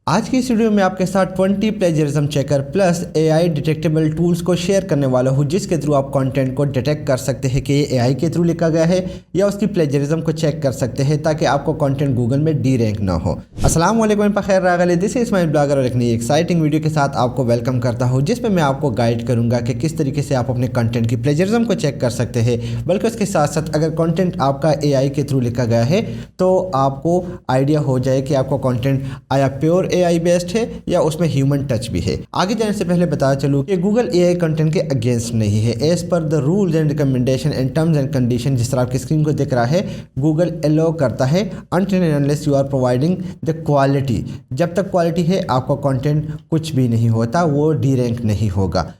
आज की इस वीडियो में आपके साथ 20 plagiarism checker plus AI detectable tools को शेयर करने वाला हूँ, जिसके थ्रू आप कंटेंट को डिटेक्ट कर सकते हैं कि ये एआई के थ्रू लिखा गया है या उसकी प्लेजरिज्म को चेक कर सकते हैं ताकि आपको कंटेंट गूगल में डी रैंक ना हो। अस्सलाम वालेकुम, खैर रागले, दिस इज माय ब्लॉगर और एक नई एक्साइटिंग वीडियो के साथ आपको वेलकम करता हूँ, जिसमें मैं आपको गाइड करूँगा कि किस तरीके से आप अपने कंटेंट की प्लेजरिज्म को चेक कर सकते हैं। बल्कि उसके साथ साथ अगर कंटेंट आपका एआई के थ्रू लिखा गया है तो आपको आइडिया हो जाए कि आपका कंटेंट आया प्योर एआई बेस्ड है या उसमें ह्यूमन टच भी है। आगे जाने से पहले बता चलूं कि गूगल एआई कंटेंट के अगेंस्ट नहीं है। As per the rules and recommendation and terms and condition, जिस तरह आपकी स्क्रीन को दिख रहा है, गूगल अलाउ करता है until and unless you are providing the quality. जब तक क्वालिटी है आपका कंटेंट कुछ भी नहीं होता, वो डी रैंक नहीं होगा।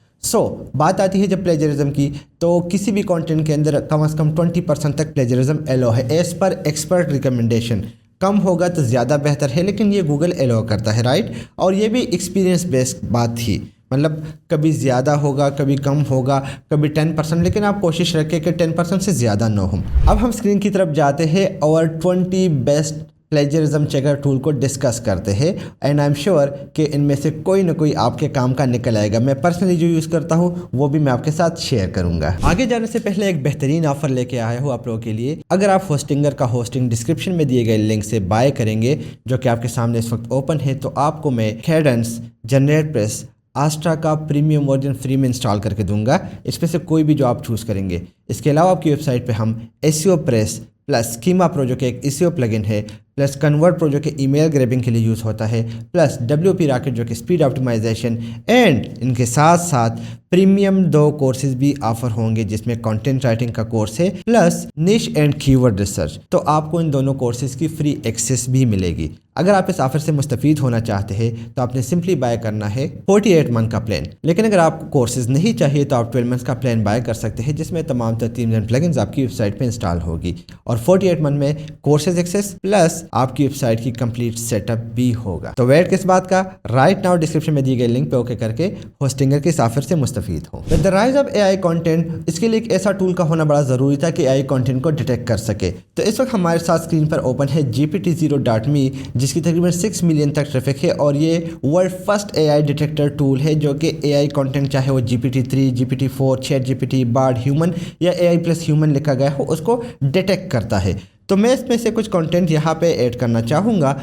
बात आती है जब प्लेजरिज्म की, तो किसी भी कंटेंट के अंदर कम से कम 20% तक प्लेजरिज्म अलाउ है एज पर एक्सपर्ट रिकमेंडेशन। कम होगा तो ज़्यादा बेहतर है, लेकिन ये गूगल अलाउ करता है, राइट। और ये भी एक्सपीरियंस बेस्ड बात थी, मतलब कभी ज़्यादा होगा, कभी कम होगा, कभी 10%, लेकिन आप कोशिश रखें कि 10% से ज़्यादा ना हो। अब हम स्क्रीन की तरफ जाते हैं और 20 बेस्ट प्लेजरिज्म चेकर टूल को डिस्कस करते हैं एंड आई एम श्योर कि इनमें से कोई ना कोई आपके काम का निकल आएगा। मैं पर्सनली जो यूज़ करता हूँ वो भी मैं आपके साथ शेयर करूँगा। आगे जाने से पहले एक बेहतरीन ऑफर लेके आया हूँ आप लोगों के लिए। अगर आप होस्टिंगर का होस्टिंग डिस्क्रिप्शन में दिए गए लिंक से बाय करेंगे, जो कि आपके सामने इस वक्त ओपन है, तो आपको मैं कैडेंस, जनरेटप्रेस, आस्ट्रा का प्रीमियम वर्जन फ्री में इंस्टॉल करके दूंगा। इसमें से कोई भी जो आप चूज़ करेंगे। इसके अलावा आपकी वेबसाइट पे हम SEO press plus schema pro, जो कि एक एसईओ प्लगइन है, प्लस कन्वर्ट प्रो, जो कि ईमेल ग्रैबिंग के लिए यूज़ होता है, प्लस WP रॉकेट, जो कि स्पीड ऑप्टिमाइजेशन, एंड इनके साथ साथ प्रीमियम 2 कोर्सेज भी ऑफर होंगे, जिसमें कंटेंट राइटिंग का कोर्स है प्लस निश एंड कीवर्ड रिसर्च। तो आपको इन दोनों कोर्सेज की फ्री एक्सेस भी मिलेगी। अगर आप इस ऑफर से मुस्तफीद होना चाहते हैं तो आपने सिंपली बाय करना है 48 मंथ का प्लान। लेकिन अगर आपको कोर्सेज नहीं चाहिए तो आप 12 मंथ का प्लान बाय कर सकते हैं, जिसमें तमाम थीम्स एंड प्लगइन्स आपकी वेबसाइट पे इंस्टॉल होगी और 48 मंथ में कोर्सेज एक्सेस प्लस आपकी वेबसाइट की कंप्लीट सेटअप भी होगा। तो वेट किस बात का, राइट नाउ डिस्क्रिप्शन में दिए गए लिंक पे ओके करके होस्टिंगर के इस ऑफर से मुस्तफीद हो। The rise of AI content, इसके लिए एक ऐसा टूल का होना बड़ा जरूरी था कि एआई कंटेंट को डिटेक्ट कर सके। तो इस वक्त हमारे साथ स्क्रीन पर ओपन है GPT-0.me, जिसकी तकरीबन 6 मिलियन तक ट्रैफिक है और ये world first AI detector tool है, जो कि एआई कंटेंट चाहे वो GPT-3, GPT-4, ChatGPT, Bard, human या एआई प्लस ह्यूमन लिखा गया हो, उसको डिटेक्ट करता है। तो मैं इसमें से कुछ कंटेंट यहाँ पे ऐड करना चाहूँगा,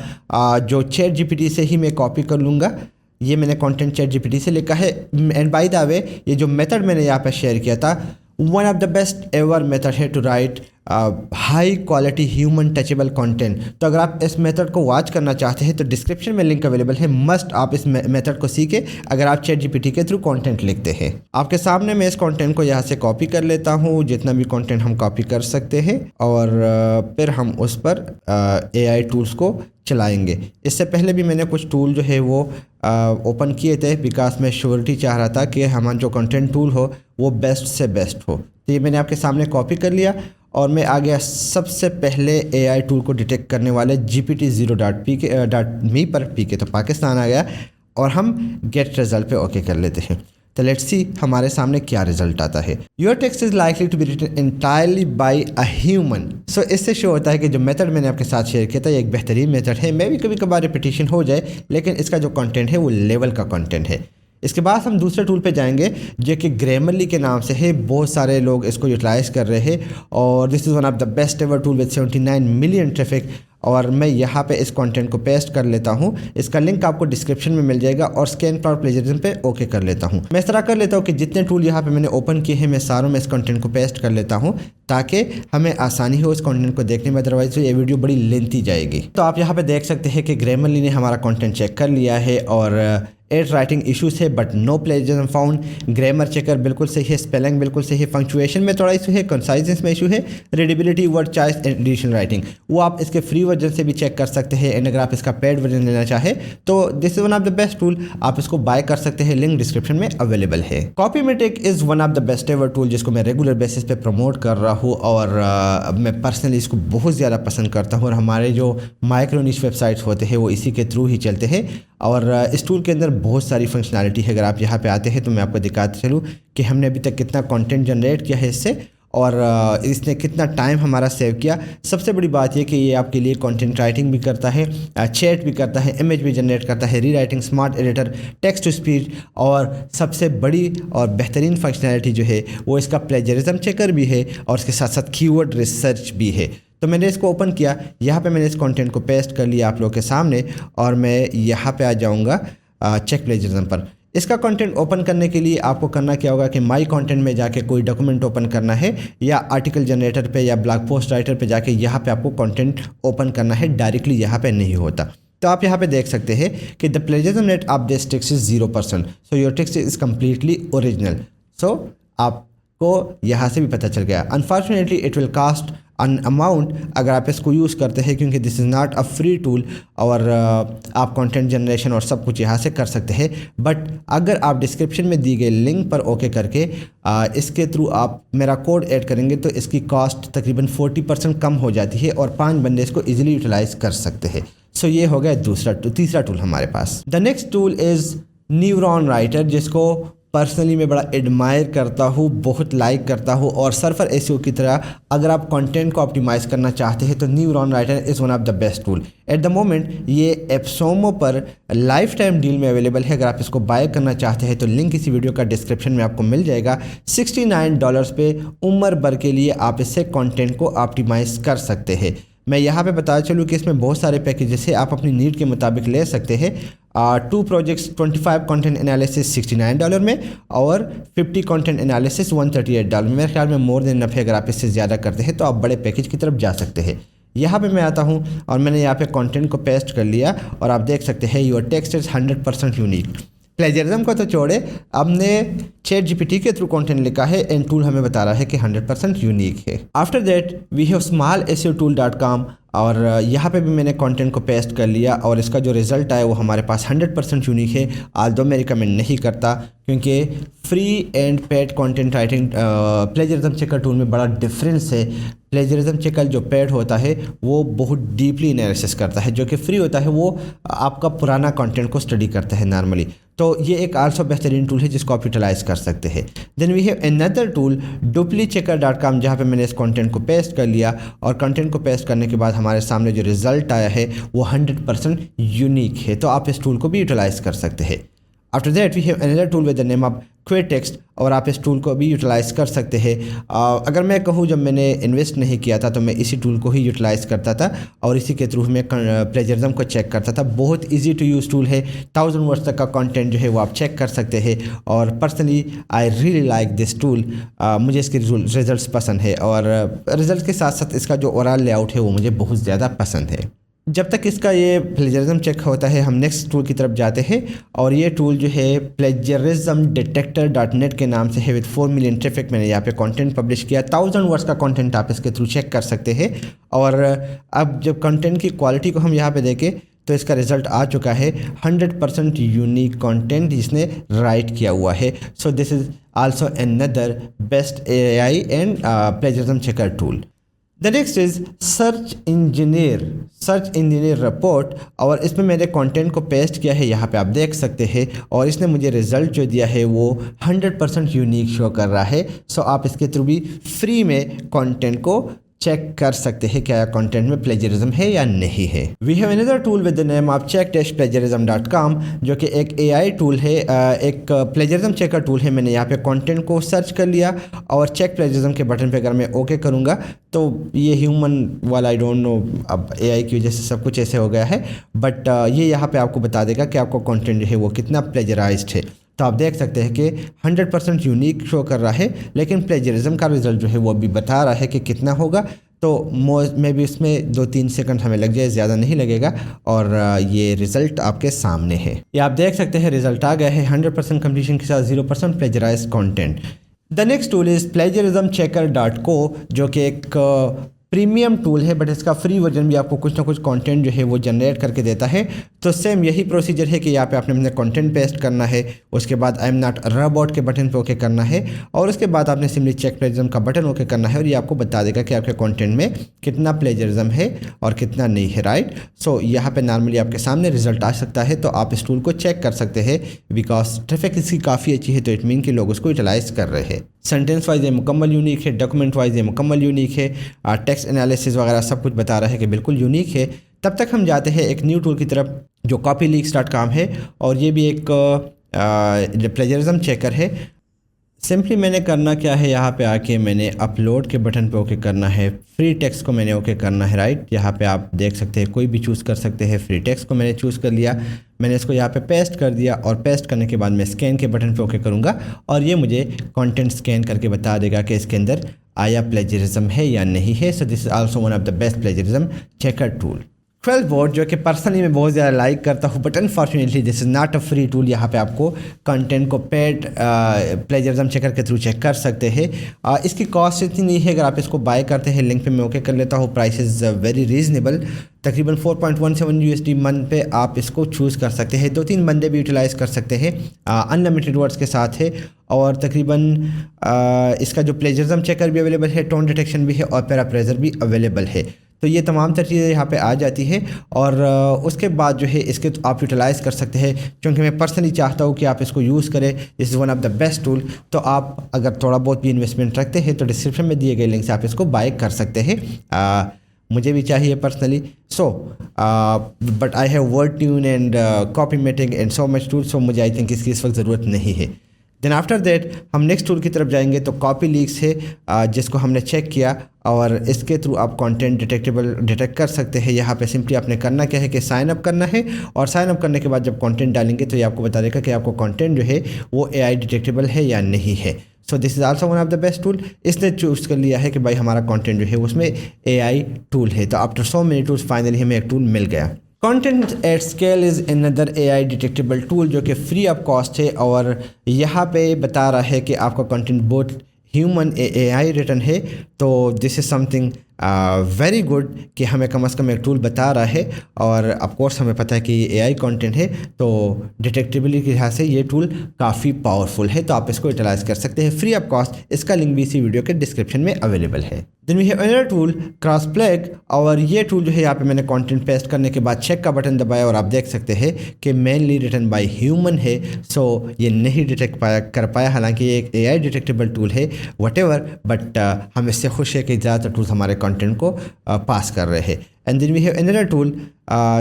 जो ChatGPT से ही मैं कॉपी कर लूँगा। ये मैंने कंटेंट ChatGPT से लिखा है एंड बाय द वे ये जो मेथड मैंने यहाँ पे शेयर किया था, one of the best ever method है to write high quality human touchable content. तो अगर आप इस मेथड को वॉच करना चाहते हैं तो डिस्क्रिप्शन में लिंक अवेलेबल है, मस्ट आप इस मेथड को सीखें अगर आप ChatGPT के थ्रू कंटेंट लिखते हैं। आपके सामने मैं इस कंटेंट को यहाँ से कॉपी कर लेता हूँ, जितना भी कंटेंट हम कॉपी कर सकते हैं, और फिर हम उस पर AI टूल्स को चलाएंगे। इससे पहले भी मैंने कुछ टूल जो है वो ओपन किए थे, बिकॉज मैं श्योरिटी चाह रहा था कि हमारा जो कंटेंट टूल हो वो बेस्ट से बेस्ट हो। तो ये मैंने आपके सामने कॉपी कर लिया और मैं आ गया सबसे पहले एआई टूल को डिटेक्ट करने वाले GPT-0.me पर। PK तो पाकिस्तान आ गया और हम गेट रिजल्ट पे ओके कर लेते हैं। तो लेट्स सी हमारे सामने क्या रिजल्ट आता है। Your text is likely to be written entirely by a human. So इससे शो होता है कि जो मेथड मैंने आपके साथ शेयर किया था ये एक बेहतरीन मेथड है। मैं भी कभी कभार रिपीटिशन हो जाए, लेकिन इसका जो कंटेंट है वो लेवल का कंटेंट है। इसके बाद हम दूसरे टूल पे जाएंगे, जो कि ग्रामरली के नाम से है। बहुत सारे लोग इसको यूटिलाइज कर रहे हैं और this is one of the best ever tool with 79 million traffic. और मैं यहाँ पे इस कंटेंट को पेस्ट कर लेता हूँ। इसका लिंक आपको डिस्क्रिप्शन में मिल जाएगा और स्कैन फॉर प्लेजरिज्म पे ओके कर लेता हूँ। मैं इस तरह कर लेता हूँ कि जितने टूल यहाँ पे मैंने ओपन किए हैं मैं सारों में इस कंटेंट को पेस्ट कर लेता हूँ, ताकि हमें आसानी हो इस कंटेंट को देखने में। अदरवाइज ये वीडियो बड़ी लेंथी जाएगी। तो आप यहाँ पे देख सकते हैं कि ग्रामरली ने हमारा कंटेंट चेक कर लिया है और 8 राइटिंग इशूज़ है but no plagiarism found. Grammar checker बिल्कुल सही है, स्पेलिंग बिल्कुल सही है, पंक्चुएशन में थोड़ा इशू है, कंसाइजेंस में इशू है, readability, word choice, additional writing वो आप इसके फ्री वर्जन से भी चेक कर सकते हैं। एंड अगर आप इसका पेड वर्जन लेना चाहे तो this is one of the best tool, आप इसको बाय कर सकते हैं, लिंक डिस्क्रिप्शन में अवेलेबल है। Copymatic is one of the best ever tool, जिसको मैं रेगुलर बेसिस पे प्रमोट कर रहा हूँ और मैं पर्सनली इसको बहुत ज़्यादा पसंद करता हूँ। और हमारे जो माइक्रो निश वेबसाइट्स होते हैं वो इसी के थ्रू ही चलते हैं और इस टूल के अंदर बहुत सारी फंक्शनैलिटी है। अगर आप यहाँ पे आते हैं तो मैं आपको दिखाते चलूँ कि हमने अभी तक कितना कंटेंट जनरेट किया है इससे और इसने कितना टाइम हमारा सेव किया। सबसे बड़ी बात यह कि ये आपके लिए कंटेंट राइटिंग भी करता है, चैट भी करता है, इमेज भी जनरेट करता है, rewriting, smart editor, text to speech, और सबसे बड़ी और बेहतरीन फंक्शनैलिटी जो है वो इसका प्लेजरिज्म चेकर भी है और इसके साथ साथ कीवर्ड रिसर्च भी है। तो मैंने इसको ओपन किया, यहाँ पे मैंने इस कंटेंट को पेस्ट कर लिया आप लोगों के सामने, और मैं यहाँ पे आ जाऊँगा चेक प्लेजरिज्म पर। इसका कंटेंट ओपन करने के लिए आपको करना क्या होगा कि माई कंटेंट में जाके कोई डॉक्यूमेंट ओपन करना है, या आर्टिकल जनरेटर पे या ब्लॉग पोस्ट राइटर पे जाके यहाँ पे आपको कंटेंट ओपन करना है, डायरेक्टली यहाँ पे नहीं होता। तो आप यहाँ पे देख सकते हैं कि the plagiarism rate of this text is 0%, so your text is completely original. So आपको यहाँ से भी पता चल गया। Unfortunately it will cost an amount अगर आप इसको यूज़ करते हैं, क्योंकि this is not a free tool, और आप कंटेंट जनरेशन और सब कुछ यहाँ से कर सकते हैं। बट अगर आप डिस्क्रिप्शन में दी गई लिंक पर ओके करके इसके थ्रू आप मेरा कोड ऐड करेंगे तो इसकी कॉस्ट तकरीबन 40% कम हो जाती है और 5 बंदे इसको ईजिली यूटिलाइज़ कर सकते हैं। सो ये हो गया तीसरा टूल हमारे पास। The next tool is Neuron Writer, जिसको पर्सनली मैं बड़ा एडमायर करता हूँ, बहुत लाइक करता हूँ। और सर्फर एसईओ की तरह अगर आप कंटेंट को ऑप्टिमाइज़ करना चाहते हैं तो neuron writer is one of the best tool at the moment. ये एप्सोमो पर लाइफ टाइम डील में अवेलेबल है। अगर आप इसको बाय करना चाहते हैं तो लिंक इसी वीडियो का डिस्क्रिप्शन में आपको मिल जाएगा। $69 पे उम्र भर के लिए आप इससे कंटेंट को ऑप्टिमाइज़ कर सकते हैं। मैं यहाँ पे बता चलूँ कि इसमें बहुत सारे पैकेजेस है, आप अपनी नीड के मुताबिक ले सकते हैं। 2 प्रोजेक्ट्स 25 कंटेंट एनालिसिस $69 में और 50 कंटेंट एनालिसिस $138 में। मेरे ख्याल में मोर देन इनफ है। अगर आप इससे ज़्यादा करते हैं तो आप बड़े पैकेज की तरफ जा सकते हैं। यहाँ पे मैं आता हूँ और मैंने यहाँ पे कंटेंट को पेस्ट कर लिया और आप देख सकते हैं your text is 100% unique. Plagiarism को तो छोड़े, हमने चैट जीपीटी के थ्रू कंटेंट लिखा है एंड टूल हमें बता रहा है कि 100% यूनिक है। After that we have smalseotool.com, और यहाँ पे भी मैंने कंटेंट को पेस्ट कर लिया और इसका जो रिज़ल्ट आया वो हमारे पास 100% यूनिक है। आल्दो मैं रिकमेंड नहीं करता, क्योंकि free and paid content writing plagiarism checker tool में बड़ा डिफरेंस है। प्लेजरिज्म चेकर जो पेड होता है वो बहुत डीपली एनालिसिस करता है, जो कि फ्री होता है वो आपका पुराना कंटेंट को स्टडी करता है नॉर्मली। तो ये एक आल्सो बेहतरीन टूल है जिसको आप यूटिलाइज़ कर सकते हैं। Then we have another tool duplychecker.com, जहाँ पे मैंने इस कंटेंट को पेस्ट कर लिया और कंटेंट को पेस्ट करने के बाद हमारे सामने जो रिज़ल्ट आया है वो 100% यूनिक है। तो आप इस टूल को भी यूटिलाइज़ कर सकते हैं। After that we have another tool with the name of Quetext, और आप इस टूल को भी यूटिलाइज़ कर सकते हैं। अगर मैं कहूँ जब मैंने इन्वेस्ट नहीं किया था तो मैं इसी टूल को ही यूटिलाइज़ करता था और इसी के थ्रू मैं प्लेजरिज्म को चेक करता था। बहुत इजी टू यूज़ टूल है। 1000 वर्ड्स तक का कंटेंट जो है वो आप चेक कर सकते हैं और personally I really like this tool. मुझे इसके रिजल्ट्स पसंद है और रिजल्ट के साथ साथ इसका जो ओवरऑल लेआउट है वो मुझे बहुत ज़्यादा पसंद है। जब तक इसका ये प्लेजरिज्म चेक होता है हम नेक्स्ट टूल की तरफ जाते हैं, और ये टूल जो है plagiarismdetector.net के नाम से है विद 4 मिलियन ट्रैफिक। मैंने यहाँ पे कंटेंट पब्लिश किया। 1000 वर्ड्स का कंटेंट आप इसके थ्रू चेक कर सकते हैं। और अब जब कंटेंट की क्वालिटी को हम यहाँ पे देखें तो इसका रिजल्ट आ चुका है 100% यूनिक कंटेंट जिसने राइट किया हुआ है। So this is also another best AI and plagiarism checker tool. The next is search engineer report, और इसमें मैंने कंटेंट को पेस्ट किया है, यहाँ पे आप देख सकते हैं, और इसने मुझे रिज़ल्ट जो दिया है वो 100% यूनिक शो कर रहा है। सो आप इसके थ्रू भी फ्री में कंटेंट को चेक कर सकते हैं क्या कंटेंट में प्लेजरिज्म है या नहीं है। We have another tool with the name of check-plagiarism.com, जो कि एक AI टूल है, एक प्लेजरिज्म चेकर टूल है। मैंने यहाँ पे कंटेंट को सर्च कर लिया और चेक प्लेजरिज्म के बटन पे अगर मैं ओके करूँगा तो ये ह्यूमन वाला आई डोंट नो, अब AI की वजह से सब कुछ ऐसे हो गया है, बट ये यहाँ पे आपको बता देगा कि आपका कंटेंट जो है वो कितना प्लेजराइज्ड है। तो आप देख सकते हैं कि 100% यूनिक शो कर रहा है, लेकिन प्लेजरिज्म का रिजल्ट जो है वो अभी बता रहा है कि कितना होगा। तो मे भी इसमें 2-3 सेकंड हमें लग जाए, ज़्यादा नहीं लगेगा, और ये रिज़ल्ट आपके सामने है। ये आप देख सकते हैं रिज़ल्ट आ गया है 100% कंप्लीशन के साथ 0% plagiarise content. The next tool is plagiarismchecker.co, जो कि एक प्रीमियम टूल है, बट इसका फ्री वर्जन भी आपको कुछ ना कुछ कंटेंट जो है वो जनरेट करके देता है। तो सेम यही प्रोसीजर है कि यहाँ पे आपने अपने कंटेंट पेस्ट करना है, उसके बाद I am not a robot के बटन पे ओके करना है, और उसके बाद आपने सिंपली चेक प्लेजरिज्म का बटन ओके करना है, और ये आपको बता देगा कि आपके कंटेंट में कितना प्लेजरिज्म है और कितना नहीं है, राइट। सो यहाँ पे नॉर्मली आपके सामने रिजल्ट आ सकता है, तो आप इस टूल को चेक कर सकते हैं। बिकॉज ट्रैफिक इसकी काफ़ी अच्छी है तो इट मीन कि लोग उसको यूटिलाइज कर रहे हैं। सेंटेंस वाइज ये मुकम्मल यूनिक है, डॉक्यूमेंट वाइज ये मुकम्मल यूनिक है, टेक्स्ट एनालिसिस वगैरह सब कुछ बता रहा है कि बिल्कुल यूनिक है। तब तक हम जाते हैं एक न्यू टूल की तरफ जो copyleaks.com है, और ये भी एक प्लेजरिज्म चेकर है। सिंपली मैंने करना क्या है, यहाँ पे आके मैंने अपलोड के बटन पे ओके करना है, फ्री टेक्स्ट को मैंने ओके करना है, राइट। यहाँ पे आप देख सकते हैं कोई भी चूज़ कर सकते हैं। फ्री टेक्स्ट को मैंने चूज़ कर लिया, मैंने इसको यहाँ पे पेस्ट कर दिया, और पेस्ट करने के बाद मैं स्कैन के बटन पे ओके करूँगा और ये मुझे कंटेंट स्कैन करके बता देगा कि इसके अंदर आया प्लेजरिज्म है या नहीं है। So this is also one of the best plagiarism checker tool. 12 board जो कि पर्सनली मैं बहुत ज़्यादा लाइक करता हूँ, but unfortunately this is not a free tool. यहाँ पे आपको कंटेंट को पेड प्लेजरिज्म चेकर के थ्रू चेक कर सकते हैं। इसकी कॉस्ट इतनी नहीं है, अगर आप इसको बाय करते हैं लिंक पे मैं ओके कर लेता हूँ। प्राइस इज़ वेरी रीजनेबल, तकरीबन 4.17 USD मंथ पे आप इसको चूज़ कर सकते हैं। 2-3 बंदे भी यूटिलाइज़ कर सकते हैं, अनलिमिटेड वर्ड्स के साथ है, और तकरीबन इसका जो प्लेजरिज्म चेकर भी अवेलेबल है, टोन डिटेक्शन भी है, और पैराप्रेजर भी अवेलेबल है। तो ये तमाम तर चीज़ें यहाँ पे आ जाती है, और उसके बाद जो है इसके आप यूटिलाइज़ कर सकते हैं। क्योंकि मैं पर्सनली चाहता हूँ कि आप इसको यूज़ करें, this is one of the best tool. तो आप अगर थोड़ा बहुत भी इन्वेस्टमेंट रखते हैं तो डिस्क्रिप्शन में दिए गए लिंक से आप इसको बाय कर सकते हैं। मुझे भी चाहिए personally, so but I have Wordtune and Copymatic and so much tool, so मुझे आई थिंक इसकी इस वक्त ज़रूरत नहीं है। देन आफ्टर दैट हम नेक्स्ट टूल की तरफ जाएंगे। तो कॉपीलीक्स है, जिसको हमने चेक किया, और इसके थ्रू आप कंटेंट डिटेक्ट कर सकते हैं। यहाँ पे सिंपली आपने करना क्या है कि साइन अप करना है, और साइन अप करने के बाद जब कंटेंट डालेंगे तो ये आपको बता देगा कि आपको कंटेंट जो है वो AI डिटेक्टेबल है या नहीं है। So this is also one of the best tool. इसने चूज़ कर लिया है कि भाई हमारा कंटेंट जो है उसमें AI टूल है। तो after so many tools finally हमें एक टूल मिल गया। Content at scale is another AI detectable tool जो कि फ्री ऑफ कॉस्ट है, और यहाँ पे बता रहा है कि आपका content both human AI return है। तो this is something very good कि हमें कम से कम एक टूल बता रहा है, और ऑफकोर्स हमें पता है कि ये AI कंटेंट है, तो डिटेक्टेबिलिटी के लिहाज से ये टूल काफ़ी पावरफुल है। तो आप इसको यूटिलाइज़ कर सकते हैं फ्री ऑफ कॉस्ट। इसका लिंक भी इसी वीडियो के डिस्क्रिप्शन में अवेलेबल है। Then we have another tool Crossplag, और ये टूल जो है यहाँ पे मैंने कंटेंट पेस्ट करने के बाद चेक का बटन दबाया, और आप देख सकते हैं कि मेनली रिटन बाय ह्यूमन है। सो ये नहीं डिटेक्ट कर पाया, हालांकि ये एक AI डिटेक्टेबल टूल है व्हाटएवर, बट हम इससे खुश है कि ज़्यादातर टूल्स हमारे कंटेंट को पास कर रहे हैं। And then we have another tool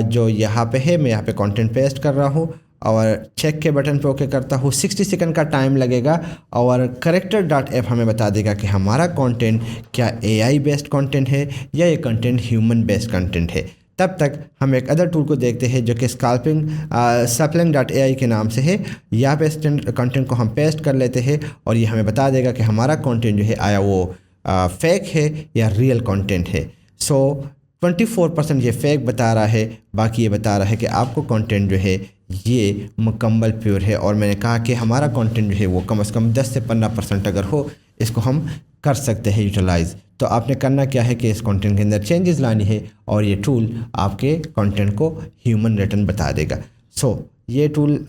जो यहाँ पे है, मैं यहाँ पे कंटेंट पेस्ट कर रहा हूँ और चेक के बटन पे ओके करता हूँ। 60 सेकंड का टाइम लगेगा, और करेक्टर.f हमें बता देगा कि हमारा कंटेंट क्या AI बेस्ड कंटेंट है या ये कंटेंट ह्यूमन बेस्ड कंटेंट है। तब तक हम एक अदर टूल को देखते हैं जो कि sapling.ai के नाम से है। यहाँ पे कंटेंट को हम पेस्ट कर लेते हैं, और ये हमें बता देगा कि हमारा कंटेंट जो है आया वो फेक है या रियल कंटेंट है। सो 24% ये फेक बता रहा है, बाकी ये बता रहा है कि आपको कंटेंट जो है ये मुकम्मल प्योर है। और मैंने कहा कि हमारा कंटेंट जो है वो कम से कम 10 से 15% अगर हो, इसको हम कर सकते हैं यूटिलाइज़। तो आपने करना क्या है कि इस कंटेंट के अंदर चेंजेस लानी है, और ये टूल आपके कंटेंट को ह्यूमन रिटर्न बता देगा। सो ये टूल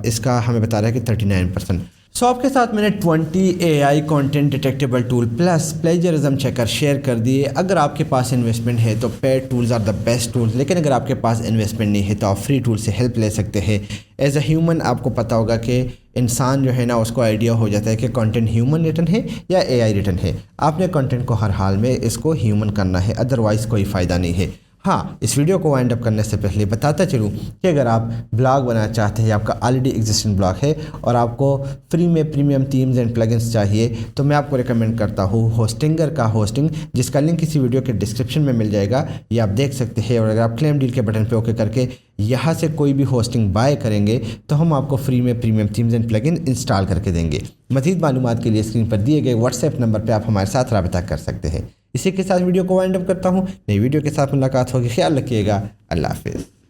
इसका हमें बता रहा है कि 39%। सो आपके साथ मैंने 20 AI content detectable tool plus plagiarism checker share कर दिए। अगर आपके पास इन्वेस्टमेंट है तो paid tools are the best tools, लेकिन अगर आपके पास इन्वेस्टमेंट नहीं है तो आप फ्री टूल से हेल्प ले सकते हैं। एज अ ह्यूमन आपको पता होगा कि इंसान जो है ना, उसको आइडिया हो जाता है कि कंटेंट ह्यूमन रिटर्न है या AI रिटर्न है। आपने कंटेंट को हर हाल में इसको ह्यूमन करना है, अदरवाइज़ कोई फ़ायदा नहीं है। हाँ, इस वीडियो को वाइंड अप करने से पहले बताता चलूँ कि अगर आप ब्लॉग बनाना चाहते हैं, आपका ऑलरेडी एग्जिस्टिंग ब्लॉग है और आपको फ्री में प्रीमियम थीम्स एंड प्लगइन्स चाहिए, तो मैं आपको रिकमेंड करता हूँ होस्टिंगर का होस्टिंग, जिसका लिंक इसी वीडियो के डिस्क्रिप्शन में मिल जाएगा, ये आप देख सकते हैं। और अगर आप क्लेम डील के बटन पे ओके करके यहाँ से कोई भी होस्टिंग बाय करेंगे तो हम आपको फ्री में premium themes and plugin install करके देंगे। मज़ीद मालूमात के लिए स्क्रीन पर दिए गए व्हाट्सएप नंबर पर आप हमारे साथ रब्ता कर सकते हैं। इसी के साथ वीडियो को वाइंड अप करता हूँ। नई वीडियो के साथ मुलाकात होगी। ख्याल रखिएगा। अल्लाह हाफिज़।